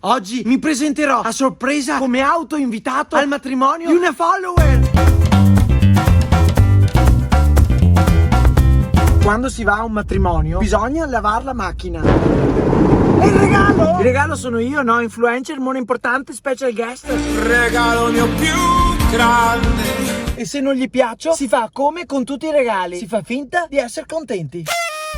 Oggi mi presenterò a sorpresa come autoinvitato al matrimonio di una follower. Quando si va a un matrimonio bisogna lavare la macchina. E il regalo? Il regalo sono io, no? Influencer, mono importante, special guest. Regalo mio più grande. E se non gli piaccio, si fa come con tutti i regali. Si fa finta di essere contenti.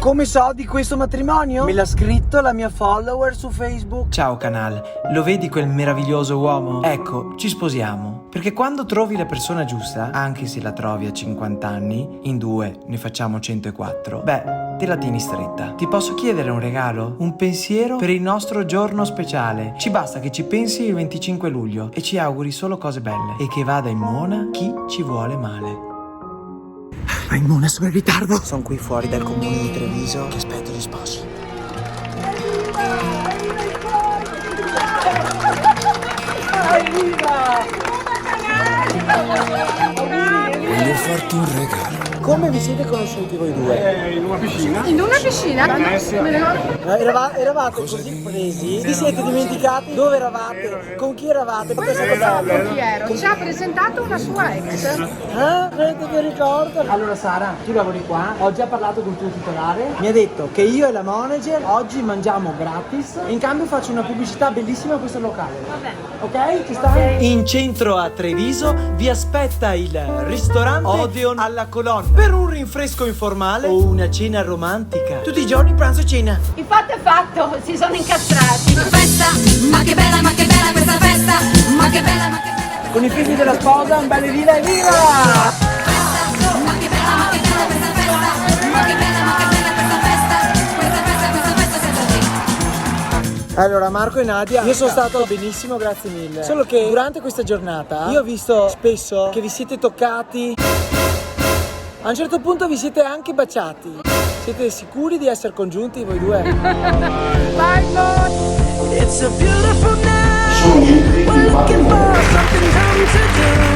Come so di questo matrimonio? Me l'ha scritto la mia follower su Facebook. Ciao canal, lo vedi quel meraviglioso uomo? Ecco, ci sposiamo. Perché quando trovi la persona giusta, anche se la trovi a 50 anni, in due ne facciamo 104, beh, te la tieni stretta. Ti posso chiedere un regalo? Un pensiero per il nostro giorno speciale. Ci basta che ci pensi il 25 luglio e ci auguri solo cose belle. E che vada in mona chi ci vuole male. Raimona, sono in ritardo. Sono qui fuori dal comune di Treviso che aspetto gli sposi. Voglio farti un regalo. Come vi siete conosciuti voi due? In una piscina. In una piscina? Eravate così presi? Vi siete dimenticati dove eravate? Con chi eravate? Perché siete bello? Chi ero? Ci ha presentato una sua ex. Vedete che ricordo? Allora Sara, tu lavori qua, ho già parlato con il tuo titolare, mi ha detto che io e la manager oggi mangiamo gratis e in cambio faccio una pubblicità bellissima a questo locale. Va bene. Ok? Ci stai? In centro a Treviso vi aspetta il ristorante Odeon alla colonna per un rinfresco informale o una cena romantica. Tutti i giorni pranzo e cena. Il fatto è fatto, si sono incastrati. Festa, ma che bella questa festa, ma che bella, ma che bella. Con i figli della sposa, un bel viva e viva! Ma che bella questa festa, ma che bella questa festa senza te. Allora Marco e Nadia, io sono stato benissimo, grazie mille. Solo che durante questa giornata io ho visto spesso che vi siete toccati. A un certo punto vi siete anche baciati. Siete sicuri di essere congiunti voi due? It's a beautiful night. We're looking for something dumb to do.